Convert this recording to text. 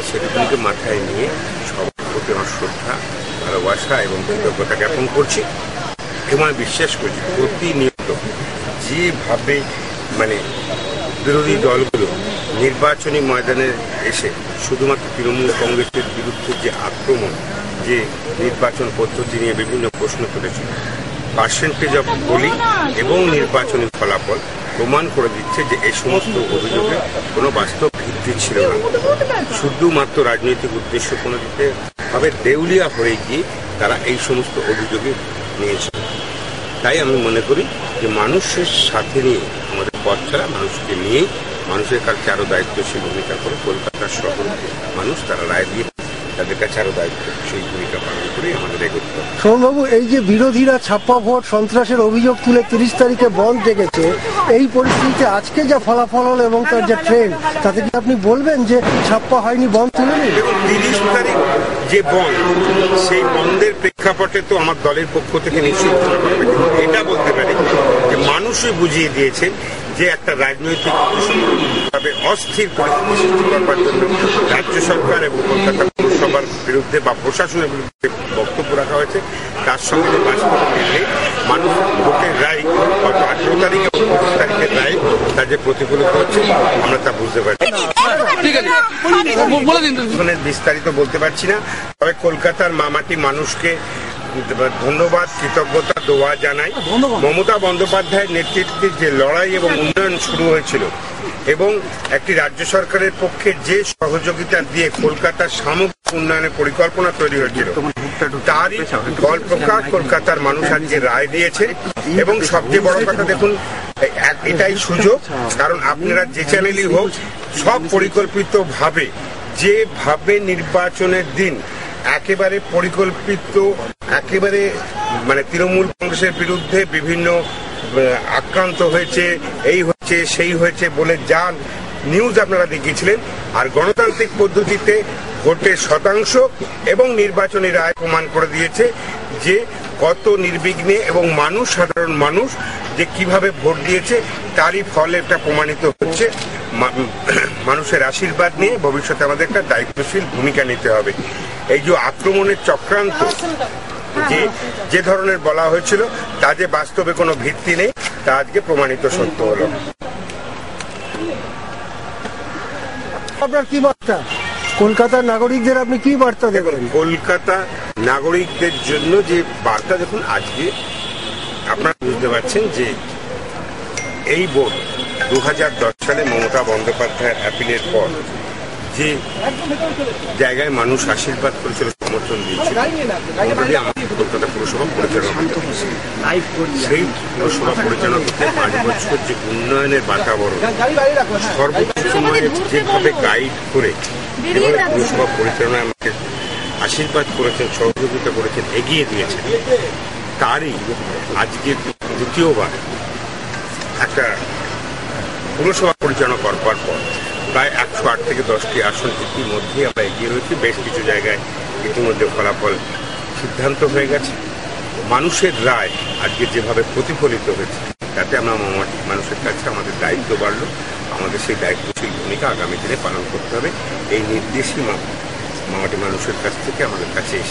সেগুলিকে মাথায় নিয়ে সবার প্রতি আমার শ্রদ্ধা, ভালোবাসা এবং কৃতজ্ঞতা জ্ঞাপন করছি এবং আমি বিশ্বাস করছি প্রতিনিয়ত যেভাবে বিরোধী দলগুলো নির্বাচনী ময়দানে এসে শুধুমাত্র তৃণমূল কংগ্রেসের বিরুদ্ধে যে আক্রমণ, যে নির্বাচন পদ্ধতি নিয়ে বিভিন্ন প্রশ্ন তুলেছিল, পার্সেন্টেজ অফ পোলিং এবং নির্বাচনী ফলাফল প্রমাণ করে দিচ্ছে যে এই সমস্ত অভিযোগে কোনো বাস্তব ভিত্তি ছিল না। শুধুমাত্র রাজনৈতিক উদ্দেশ্য কোনো দিতে ভাবে দেউলিয়া হয়ে গিয়ে তারা এই সমস্ত অভিযোগে নিয়েছে। তাই আমি মনে করি যে মানুষের সাথে নিয়ে আমাদের পথ ছাড়া, মানুষকে নিয়ে মানুষের কাছে আরো দায়িত্বশীল ভূমিকা করে কলকাতার শহর মানুষ তারা রায় দিয়ে তাদের কাছে আরো দায়িত্ব সেই ভূমিকা পালন করে আমাদের এগোতে হবে। সোমবাবু, এই যে বিরোধীরা ছাপ্পা ভোট সন্ত্রাসের অভিযোগ তুলে 30 তারিখে বন্ধ ডেকেছে, এই পরিস্থিতিতে আজকে যা ফলাফল হল এবং তার যে ট্রেন্ড, তাতে কি আপনি বলবেন যে ছাপ্পা হয়নি, বন্ধ তুলে নিন? এবং 30 তারিখ যে বন্ধ, সেই বন্ধের প্রেক্ষাপটে তো আমার দলের পক্ষ থেকে নিশ্চয়ই এটা বলতে পারি যে মানুষই বুঝিয়ে দিয়েছে যে একটা রাজনৈতিক অস্থির পরিস্থিতি সৃষ্টি করবার জন্য রাজ্য সরকার এবং কলকাতা পৌরসভার বিরুদ্ধে বা প্রশাসনের বিরুদ্ধে বক্তব্য রাখা হয়েছে, তার সঙ্গে বাস্তব মিলে মানুষ ভোটের রায় গত 18 তারিখ এবং 25 তারিখের রায় তার যে প্রতিফলিত হচ্ছে আমরা তা বুঝতে পারছি। বিস্তারিত বলতে পারছি না, তবে কলকাতার মামাটি মানুষকে ধন্যবাদ, কৃতজ্ঞতা, দোয়া জানাই। মমতা বন্দ্যোপাধ্যায়ের নেতৃত্বে যে লড়াই এবং উন্নয়ন শুরু হয়েছিল এবং একটি রাজ্য সরকারের পক্ষে যে সহযোগিতা দিয়ে কলকাতার সামগ্রিক উন্নয়নের পরিকল্পনা তৈরি হয়েছিল, তারই ফল প্রকাশ কলকাতার মানুষ আজকে রায় দিয়েছে। এবং সবচেয়ে বড় কথা দেখুন, এটাই সুযোগ, কারণ আপনারা যে চ্যানেলই হোক, সব পরিকল্পিতভাবে যেভাবে নির্বাচনের দিন একেবারে পরিকল্পিত, একেবারে তৃণমূল কংগ্রেসের বিরুদ্ধে বিভিন্ন আক্রান্ত হয়েছে, এই হয়েছে সেই হয়েছে বলে যা নিউজ আপনারা দেখিয়েছিলেন, আর গণতান্ত্রিক পদ্ধতিতে ভোটের শতাংশ এবং নির্বাচনী রায় প্রমাণ করে দিয়েছে যে কত নির্বিঘ্নে এবং সাধারণ মানুষ যে কিভাবে ভোট দিয়েছে তারই ফলে এটা প্রমাণিত হচ্ছে। মানুষের আশীর্বাদ নিয়ে ভবিষ্যতে আমাদের একটা দায়িত্বশীল ভূমিকা নিতে হবে। এই যে আক্রমণের চক্রান্ত যে ধরনের বলা হয়েছিল তা যে বাস্তবে কোনো ভিত্তি নেই, তা আজকে প্রমাণিত সত্য হলো। আপনার কি বার্তা কলকাতার নাগরিকদের, আপনি কি বার্তা দেবেন? কলকাতা নাগরিকদের জন্য যে বার্তা, দেখুন আজকে আপনারা বুঝতে পারছেন যে এই ভোট 2010 সালে মমতা বন্দ্যোপাধ্যায়ের অ্যাপিলের পর যে জায়গায় মানুষ আশীর্বাদ করেছিল, সমর্থন দিয়েছিল, আমাদের কলকাতা পুরসভা পরিচালনা করতে, সেই পুরসভা পরিচালনা করতে 5 বছর যে উন্নয়নের বাতাবরণ সর্বোচ্চ সময়ে যেভাবে গাইড করে, যেভাবে পুরসভা পরিচালনা আমাকে আশীর্বাদ করেছেন, সহযোগিতা করেছেন, এগিয়ে দিয়েছেন, তারই আজকে দ্বিতীয়বার একটা পুরসভা পরিচালনা করবার পর প্রায় 108 থেকে 10টি আসন ইতিমধ্যে আমরা এগিয়ে রয়েছি। বেশ কিছু জায়গায় ইতিমধ্যে ফলাফল সিদ্ধান্ত হয়ে গেছে। মানুষের রায় আজকে যেভাবে প্রতিফলিত হয়েছে, তাতে আমরা মানুষের কাছে আমাদের দায়িত্ব বাড়লো। আমাদের সেই দায়িত্বশীল ভূমিকা আগামী দিনে পালন করতে হবে। এই নির্দেশই মামাটি মানুষের কাছ থেকে আমাদের কাছে এসে